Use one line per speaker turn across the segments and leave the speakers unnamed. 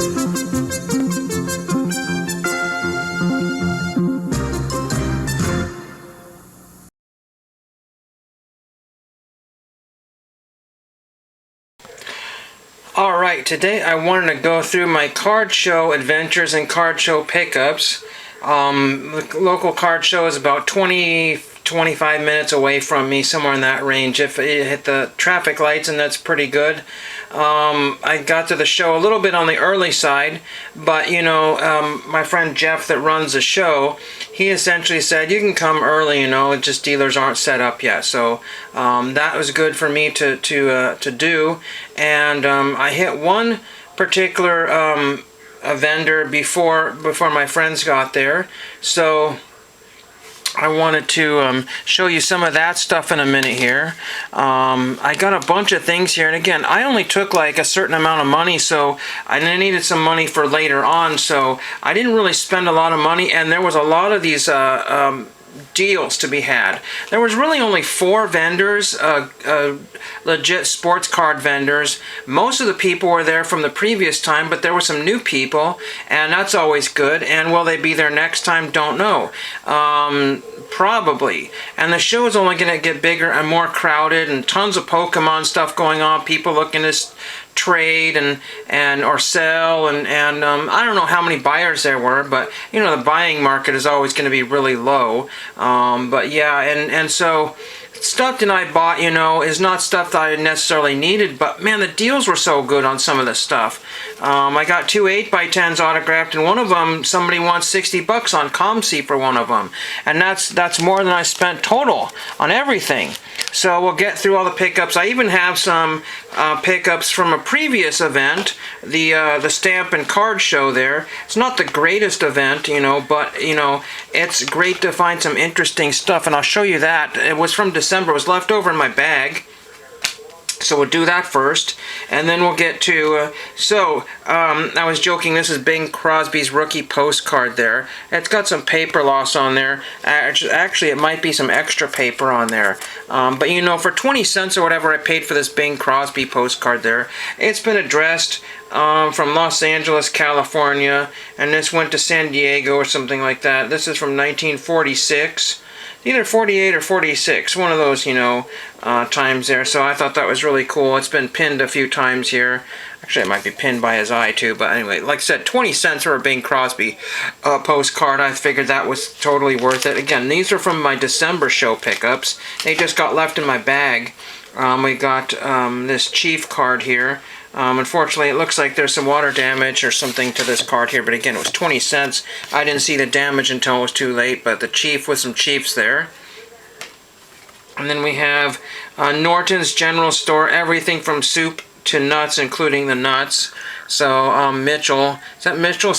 Alright, today I wanted to go through my card show adventures and card show pickups. The local card show is about 20-25 minutes away from me, somewhere in that range. If it hit the traffic lights, and that's pretty good. I got to the show a little bit on the early side, but you know, my friend Jeff that runs the show, he essentially said you can come early, you know, just dealers aren't set up yet. So that was good for me to do, and I hit one particular a vendor before my friends got there, so I wanted to show you some of that stuff in a minute here. I got a bunch of things here, and again, I only took like a certain amount of money, so I needed some money for later on, so I didn't really spend a lot of money, and there was a lot of these deals to be had. There was really only 4 vendors, legit sports card vendors. Most of the people were there from the previous time, but there were some new people, and that's always good. And will they be there next time? Don't know. Probably. And the show is only going to get bigger and more crowded, and tons of Pokemon stuff going on, people looking to trade and or sell, and I don't know how many buyers there were, but you know, the buying market is always going to be really low. But yeah, and so stuff that I bought, you know, is not stuff that I necessarily needed, but man, the deals were so good on some of the stuff. I got 2 8x10s autographed, and one of them, somebody wants $60 on ComC for one of them, and that's more than I spent total on everything. So we'll get through all the pickups. I even have some pickups from a previous event, the stamp and card show there. It's not the greatest event, you know, but you know, it's great to find some interesting stuff, and I'll show you that. It was from December. It was left over in my bag. So we'll do that first, and then we'll get to, I was joking, this is Bing Crosby's rookie postcard there. It's got some paper loss on there. Actually, it might be some extra paper on there. But you know, for 20 cents or whatever I paid for this Bing Crosby postcard there, it's been addressed from Los Angeles, California, and this went to San Diego or something like that. This is from 1946. Either 48 or 46, one of those, you know, times there. So I thought that was really cool. It's been pinned a few times here. Actually, it might be pinned by his eye too. But anyway, like I said, 20 cents for a Bing Crosby postcard. I figured that was totally worth it. Again, these are from my December show pickups. They just got left in my bag. We got this Chief card here. Unfortunately, it looks like there's some water damage or something to this card here, but again, it was 20 cents. I didn't see the damage until it was too late, but the Chief with some Chiefs there. And then we have Norton's General Store, everything from soup to nuts, including the nuts. So, Mitchell. Is that Mitchell?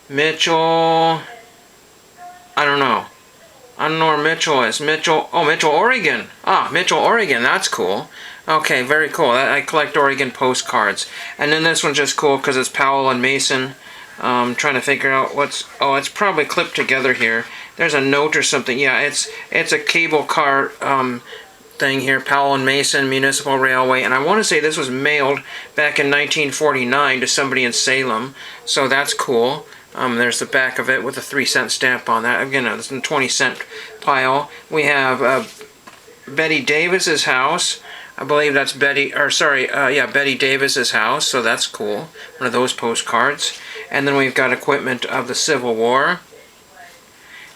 Mitchell? I don't know. I don't know where Mitchell is. Mitchell, Oregon. Ah, Mitchell, Oregon, that's cool. Okay, very cool. I collect Oregon postcards. And then this one's just cool because it's Powell and Mason. Trying to figure out what's... Oh, it's probably clipped together here. There's a note or something. Yeah, it's a cable car thing here. Powell and Mason Municipal Railway. And I want to say this was mailed back in 1949 to somebody in Salem. So that's cool. There's the back of it with a 3-cent stamp on that. Again, it's a 20-cent pile. We have Betty Davis's house. I believe that's Betty Davis's house, so that's cool. One of those postcards. And then we've got equipment of the Civil War.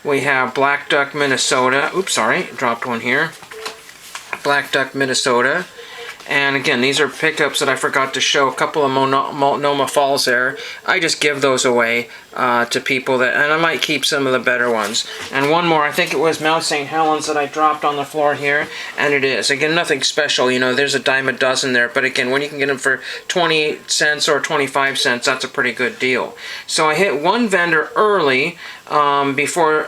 We have Black Duck, Minnesota. Oops, sorry, dropped one here. Black Duck, Minnesota. And again, these are pickups that I forgot to show. A couple of Multnomah Falls there. I just give those away to people that, and I might keep some of the better ones. And one more, I think it was Mount St. Helens that I dropped on the floor here, and it is. Again, nothing special, you know, there's a dime a dozen there, but again, when you can get them for 20 cents or 25 cents, that's a pretty good deal. So I hit one vendor early, before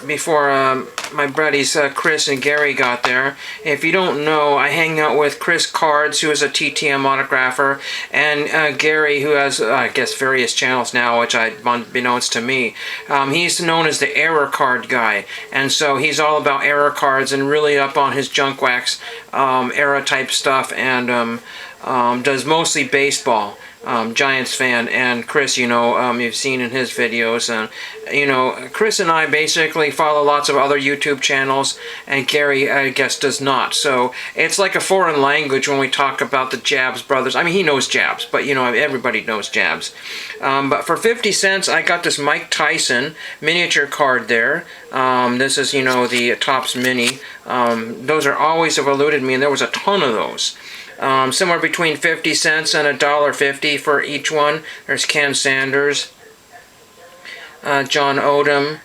my buddies Chris and Gary got there. If you don't know, I hang out with ChrisCards, who is a TTM autographer, and Gary, who has, I guess, various channels now, which unbeknownst to me, he's known as the error card guy, and so he's all about error cards and really up on his junk wax era type stuff, and does mostly baseball. Giants fan, and Chris, you've seen in his videos, and Chris and I basically follow lots of other YouTube channels, and Gary, I guess, does not. So it's like a foreign language when we talk about the Jabs brothers. I mean, he knows Jabs, but everybody knows Jabs. But for 50 cents, I got this Mike Tyson miniature card there. This is the Topps Mini. Those are always have eluded me, and there was a ton of those. Somewhere between 50 cents and $1.50 for each one. There's Ken Sanders, John Odom,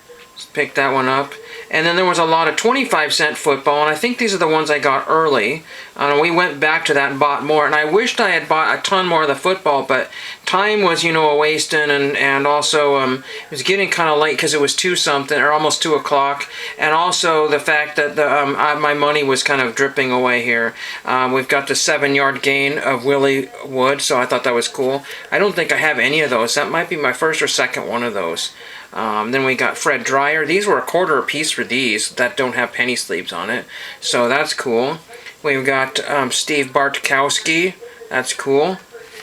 picked that one up. And then there was a lot of 25-cent football, and I think these are the ones I got early. We went back to that and bought more, and I wished I had bought a ton more of the football, but time was, a wasting, and also it was getting kind of late because it was 2-something, or almost 2 o'clock, and also the fact that my money was kind of dripping away here. We've got the 7-yard gain of Willie Wood, so I thought that was cool. I don't think I have any of those. That might be my first or second one of those. Then we got Fred Dryer. These were $1 a piece for these that don't have penny sleeves on it, so that's cool. We've got Steve Bartkowski. That's cool.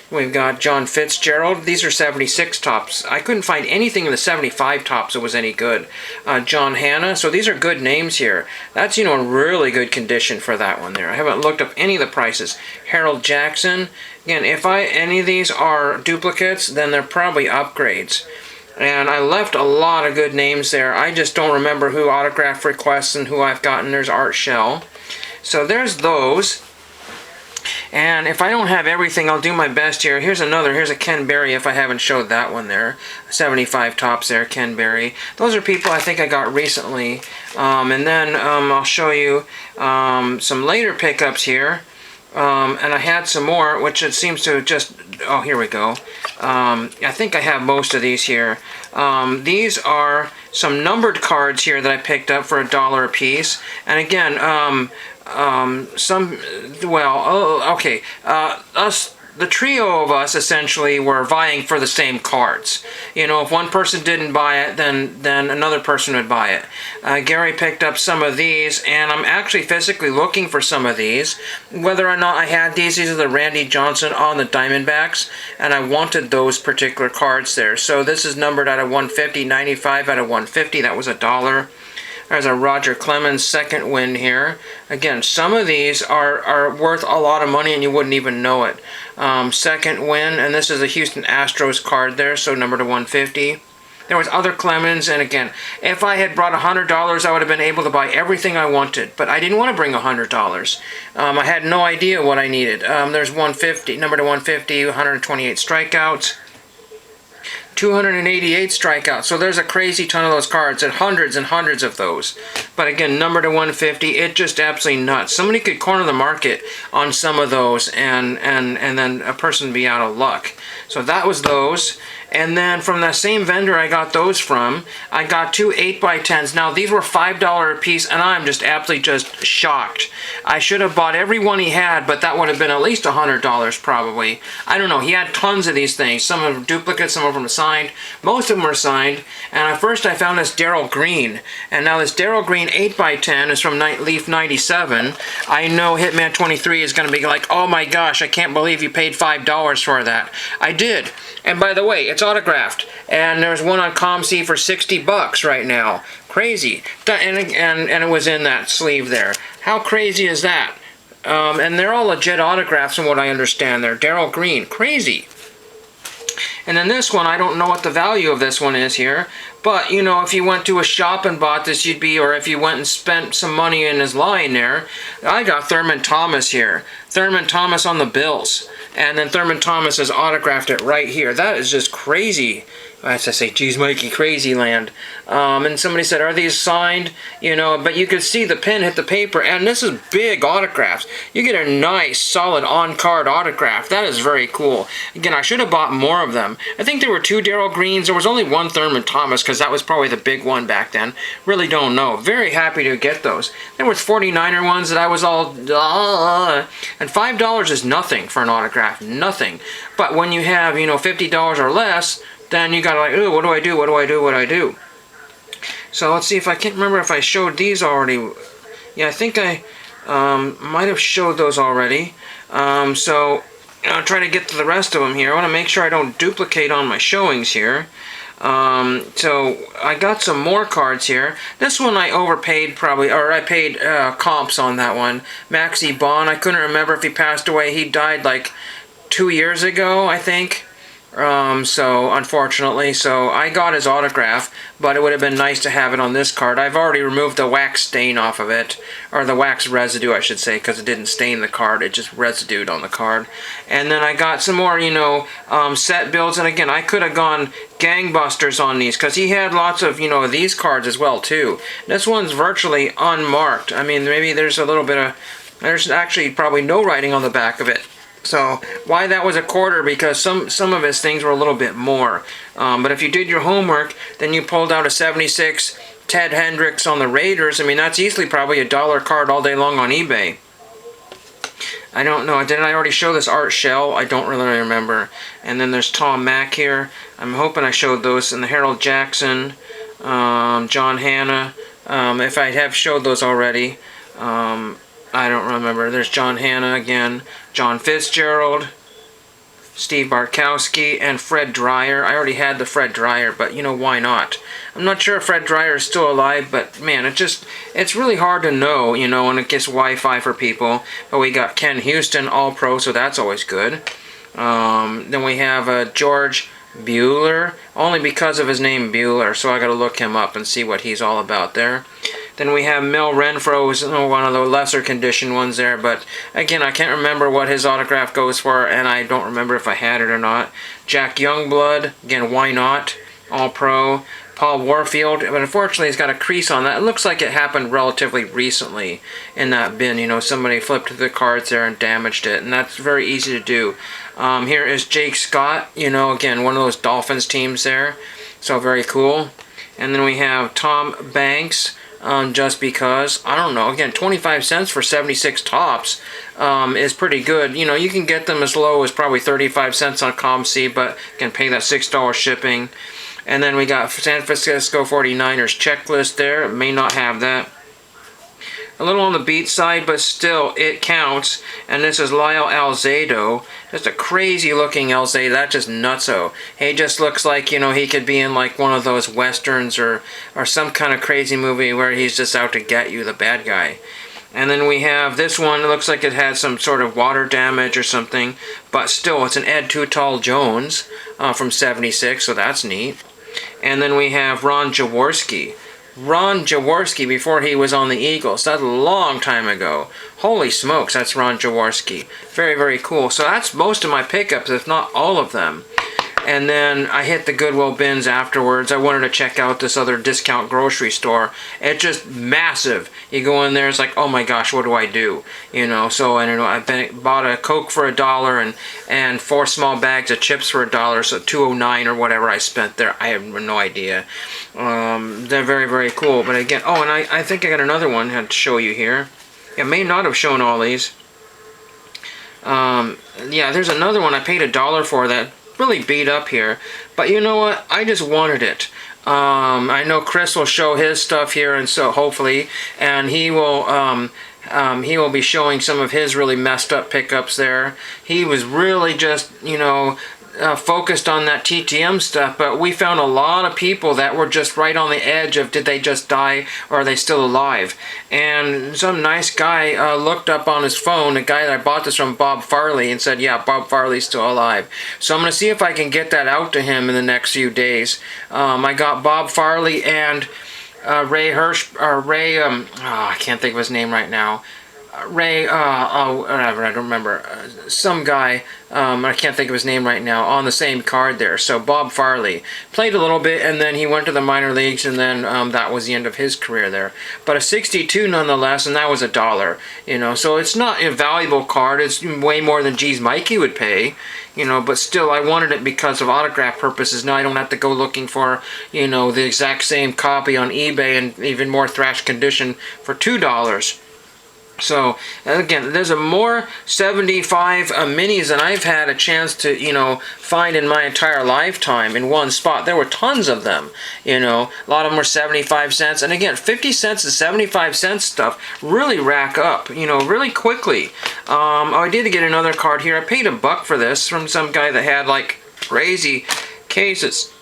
We've got John Fitzgerald. These are 76 tops. I couldn't find anything in the 75 tops that was any good. John Hanna. So these are good names here. That's, really good condition for that one there. I haven't looked up any of the prices. Harold Jackson. Again, if any of these are duplicates, then they're probably upgrades. And I left a lot of good names there. I just don't remember who autograph requests and who I've gotten. There's Art Shell. So there's those. And if I don't have everything, I'll do my best here. Here's a Ken Berry if I haven't showed that one there. 75 tops there, Ken Berry. Those are people I think I got recently. And then I'll show you some later pickups here. And I had some more, which it seems to just... Oh, here we go. I think I have most of these here. These are some numbered cards here that I picked up for $1 a piece. And again, the trio of us essentially were vying for the same cards. If one person didn't buy it, then another person would buy it. Gary picked up some of these, and I'm actually physically looking for some of these. Whether or not I had these are the Randy Johnson on the Diamondbacks, and I wanted those particular cards there. So this is numbered out of 150, 95 out of 150. That was $1. There's a Roger Clemens second win here. Again, some of these are worth a lot of money and you wouldn't even know it. Second win, and this is a Houston Astros card there, so number to 150. There was other Clemens, and again, if I had brought $100, I would have been able to buy everything I wanted, but I didn't want to bring $100. I had no idea what I needed. There's 150, number to 150, 128 strikeouts. 288 strikeouts. So there's a crazy ton of those cards, and hundreds of those. But again, number to 150, it just absolutely nuts. Somebody could corner the market on some of those, and then a person would be out of luck. So that was those. And then from that same vendor I got those from, I got two 8x10s. Now these were $5 a piece, and I'm just absolutely just shocked. I should have bought every one he had, but that would have been at least $100 probably. I don't know. He had tons of these things. Some of them duplicates, some of them are signed. Most of them are signed. And at first I found this Darryl Green. And now this Darryl Green 8x10 is from Leaf 97. I know Hitman 23 is going to be like, oh my gosh, I can't believe you paid $5 for that. I did. And by the way, it's autographed, and there's one on ComC for $60 right now. Crazy. And it was in that sleeve there. How crazy is that? And they're all legit autographs from what I understand. They're Darryl Green. Crazy. And then this one, I don't know what the value of this one is here, but if you went to a shop and bought this, or if you went and spent some money in his line there, I got Thurman Thomas here. Thurman Thomas on the Bills. And then Thurman Thomas has autographed it right here. That is just crazy. As I say, geez, Mikey, crazy land. And somebody said, are these signed? But you could see the pen hit the paper, and this is big autographs. You get a nice, solid on-card autograph. That is very cool. Again, I should have bought more of them. I think there were two Darryl Greens. There was only one Thurman Thomas, because that was probably the big one back then. Really don't know. Very happy to get those. There was 49er ones that I was all, and $5 is nothing for an autograph. Nothing. But when you have, $50 or less, then you gotta like, ooh, what do I do? What do I do? What do I do? So let's see if I can't remember if I showed these already. Yeah, I think I might have showed those already. So I'll try to get to the rest of them here. I want to make sure I don't duplicate on my showings here. So I got some more cards here. This one I overpaid probably, or I paid comps on that one. Maxie Bond, I couldn't remember if he passed away. He died like 2 years ago, I think. So unfortunately, so I got his autograph, but it would have been nice to have it on this card. I've already removed the wax stain off of it, or the wax residue, I should say, because it didn't stain the card, it just residued on the card. And then I got some more, you know, set builds, and again, I could have gone gangbusters on these, because he had lots of, you know, these cards as well, too. This one's virtually unmarked. I mean, maybe there's a little bit of, there's actually probably no writing on the back of it. So why that was a quarter, because some of his things were a little bit more. But if you did your homework, then you pulled out a 76 Ted Hendricks on the Raiders. I mean, that's easily probably $1 card all day long on eBay. I don't know. Didn't I already show this Art Shell? I don't really remember. And then there's Tom Mack here. I'm hoping I showed those. And the Harold Jackson, John Hanna. If I have showed those already. I don't remember. There's John Hanna again, John Fitzgerald, Steve Bartkowski, and Fred Dryer. I already had the Fred Dryer, but you know, why not? I'm not sure if Fred Dryer is still alive, but man, it's really hard to know, you know, when it gets Wi-Fi for people. But we got Ken Houston, All-Pro, so that's always good. Then we have George Bueller, only because of his name Bueller, so I gotta look him up and see what he's all about there. Then we have Mel Renfro, who's one of the lesser conditioned ones there, but again, I can't remember what his autograph goes for, and I don't remember if I had it or not. Jack Youngblood, again, why not? All-Pro. Paul Warfield, but unfortunately he's got a crease on that. It looks like it happened relatively recently in that bin. You know, somebody flipped the cards there and damaged it, and that's very easy to do. Here is Jake Scott, you know, again, one of those Dolphins teams there, so very cool. And then we have Tom Banks, just because, I don't know, again, 25 cents for 76 tops is pretty good. You know, you can get them as low as probably 35 cents on ComC, but you can pay that $6 shipping. And then we got San Francisco 49ers checklist there. It may not have that. A little on the beat side, but still, it counts. And this is Lyle Alzado. Just a crazy looking Alzado. That's just nutso. He just looks like, you know, he could be in like one of those westerns or some kind of crazy movie where he's just out to get you, the bad guy. And then we have this one. It looks like it had some sort of water damage or something. But still, it's an Ed Too Tall Jones from 76, so that's neat. And then we have Ron Jaworski. Ron Jaworski before he was on the Eagles. That's a long time ago. Holy smokes, that's Ron Jaworski. Very, very cool. So that's most of my pickups, if not all of them. And then I hit the Goodwill bins afterwards. I wanted to check out this other discount grocery store. It's just massive. You go in there, it's like, oh my gosh, what do I do? You know, so I don't know. I bought a Coke for $1 and 4 small bags of chips for $1, so $2.09 or whatever I spent there. I have no idea. They're very, very cool. But again, oh, and I think I got another one I had to show you here. I may not have shown all these. Yeah, there's another one I paid $1 for that really beat up here, but you know what, I just wanted it. I know Chris will show his stuff here, and so hopefully, and he will be showing some of his really messed up pickups there. He was really just, you know, focused on that TTM stuff, but we found a lot of people that were just right on the edge of, did they just die or are they still alive? And some nice guy looked up on his phone, the guy that I bought this from, Bob Farley, and said, yeah, Bob Farley's still alive. So I'm going to see if I can get that out to him in the next few days. I got Bob Farley and Ray Hirsch, or Ray, I can't think of his name right now. Ray, whatever, I don't remember, some guy, I can't think of his name right now, on the same card there. So Bob Farley played a little bit, and then he went to the minor leagues, and then that was the end of his career there. But a 62 nonetheless, and that was $1, you know, so it's not a valuable card. It's way more than G's Mikey would pay, you know, but still, I wanted it because of autograph purposes. Now I don't have to go looking for, you know, the exact same copy on eBay and even more thrashed condition for $2. So, again, there's a more 75 minis than I've had a chance to, find in my entire lifetime in one spot. There were tons of them, a lot of them were 75 cents. And again, 50 cents and 75 cents stuff really rack up, really quickly. I did get another card here. I paid $1 for this from some guy that had, like, crazy cases,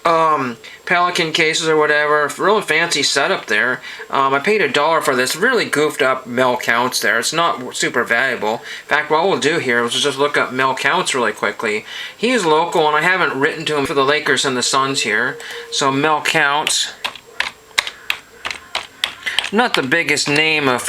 Pelican cases or whatever, really fancy setup there. I paid $1 for this, really goofed up mil counts there. It's not super valuable. In fact, what we'll do here is just look up mil counts really quickly. He is local, and I haven't written to him for the Lakers and the Suns here. So mil counts. Not the biggest name of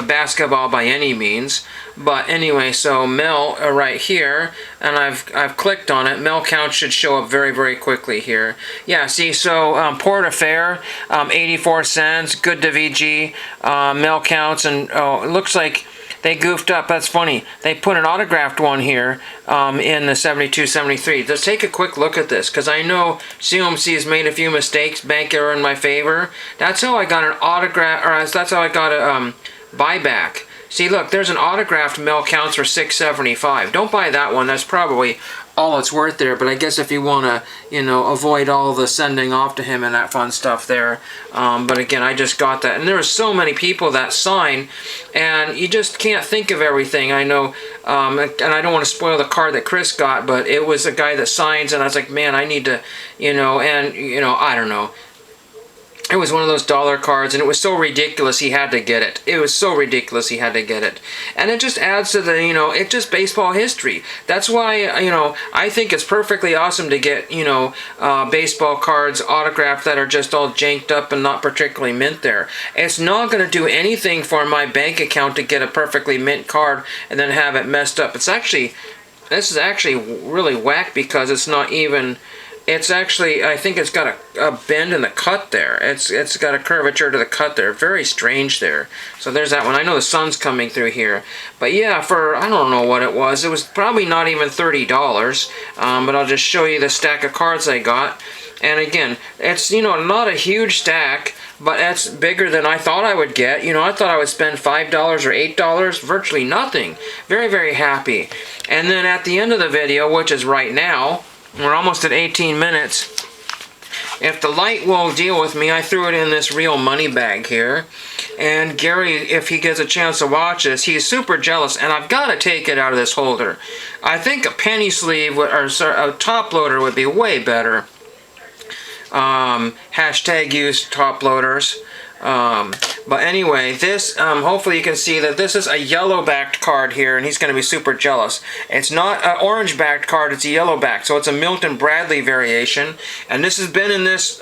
basketball by any means, but anyway, so Mel right here, and I've clicked on it. Mel count should show up very, very quickly here. Yeah, see, so Port Affair, 84 cents, good to VG, Mel counts, and it looks like they goofed up. That's funny. They put an autographed one here in the 72-73. Let's take a quick look at this, because I know COMC has made a few mistakes. Bank error in my favor. That's how I got an autograph, or that's how I got a buyback. See, look, there's an autographed Mel counts for $6.75. Don't buy that one. That's probably all it's worth there. But I guess if you want to, avoid all the sending off to him and that fun stuff there. But again, I just got that. And there were so many people that sign, and you just can't think of everything. I know, and I don't want to spoil the card that Chris got, but it was a guy that signs, and I was like, man, I need to, I don't know. It was one of those dollar cards, and it was so ridiculous he had to get it. It was so ridiculous he had to get it. And it just adds to the, it's just baseball history. That's why, I think it's perfectly awesome to get, baseball cards autographed that are just all janked up and not particularly mint there. It's not going to do anything for my bank account to get a perfectly mint card and then have it messed up. This is actually really whack, because it's not even... It's actually, I think it's got a bend in the cut there. It's got a curvature to the cut there. Very strange there. So there's that one. I know the sun's coming through here. But yeah, for, I don't know what it was. It was probably not even $30. But I'll just show you the stack of cards I got. And again, it's, not a huge stack, but that's bigger than I thought I would get. I thought I would spend $5 or $8. Virtually nothing. Very, very happy. And then at the end of the video, which is right now, we're almost at 18 minutes. If the light will deal with me, I threw it in this real money bag here. And Gary, if he gets a chance to watch this, he's super jealous, and I've got to take it out of this holder. I think a penny sleeve, or a top loader would be way better. Hashtag use top loaders. But anyway, this, hopefully you can see that this is a yellow-backed card here, and he's going to be super jealous. It's not an orange-backed card, it's a yellow-backed, so it's a Milton Bradley variation. And this has been in this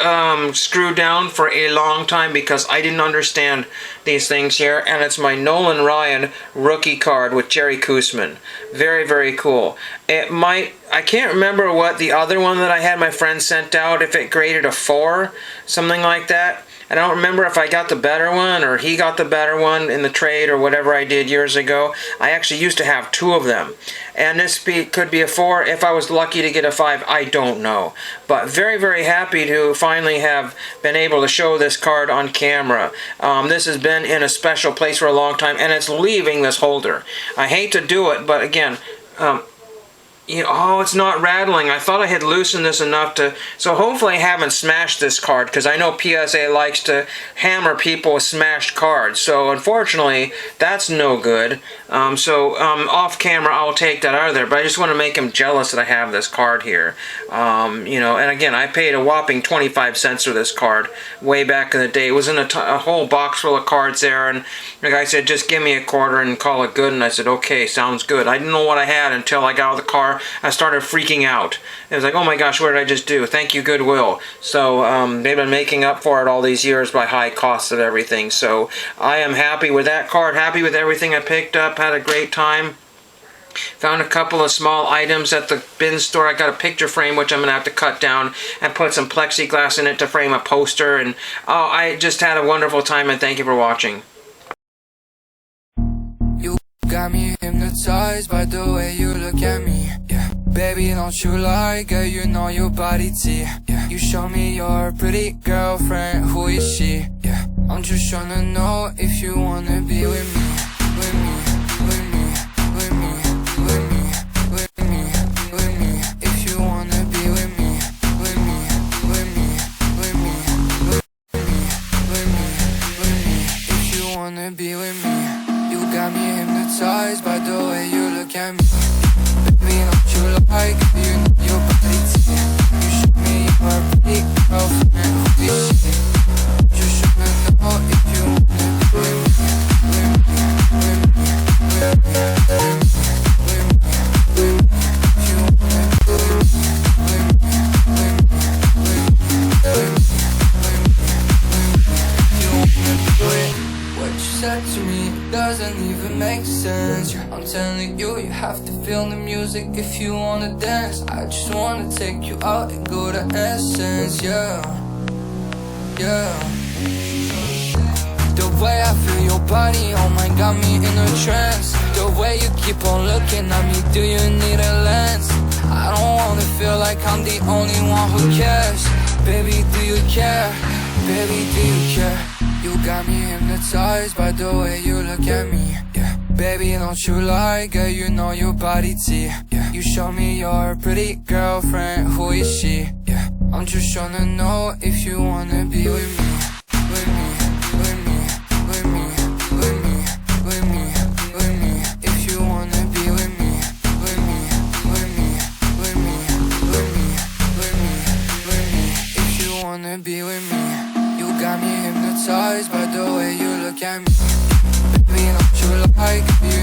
screw down for a long time, because I didn't understand these things here, and it's my Nolan Ryan rookie card with Jerry Koosman. Very, very cool. I can't remember what the other one that I had my friend sent out, if it graded a 4, something like that. I don't remember if I got the better one or he got the better one in the trade or whatever I did years ago. I actually used to have 2 of them. And this could be a 4. If I was lucky to get a 5, I don't know. But very, very happy to finally have been able to show this card on camera. This has been in a special place for a long time, and it's leaving this holder. I hate to do it, but again... oh, it's not rattling. I thought I had loosened this enough to... So hopefully I haven't smashed this card, because I know PSA likes to hammer people with smashed cards. So unfortunately, that's no good. Off camera, I'll take that out of there. But I just want to make him jealous that I have this card here. And again, I paid a whopping 25 cents for this card way back in the day. It was in a whole box full of cards there. And the guy said, just give me a quarter and call it good. And I said, okay, sounds good. I didn't know what I had until I got out of the car. I started freaking out. It was like, oh my gosh, what did I just do? Thank you, Goodwill. So they've been making up for it all these years by high costs of everything. So I am happy with that card, happy with everything I picked up, had a great time. Found a couple of small items at the bin store. I got a picture frame, which I'm going to have to cut down and put some plexiglass in it to frame a poster. And I just had a wonderful time, and thank you for watching.
Got me hypnotized by the way you look at me, yeah. Baby, don't you lie, girl, you know your body T, yeah. You show me your pretty girlfriend, who is she, yeah. I'm just trying to know if you wanna be with me, telling you, you have to feel the music if you wanna dance. I just wanna take you out and go to Essence, yeah, yeah. The way I feel your body, oh my, got me in a trance. The way you keep on looking at me, do you need a lens? I don't wanna feel like I'm the only one who cares. Baby, do you care? Baby, do you care? You got me hypnotized by the way you look at me, yeah. Baby, don't you lie, girl, you know your body T, yeah. You show me your pretty girlfriend, who is she, yeah. I'm just tryna know if you wanna be with me, with me, with me, with me, with me, with me, with me. If you wanna be with me, with me, with me, with me, with me, with me, with me. If you wanna be with me, you got me hypnotized by the way you look at me. Baby, don't you like you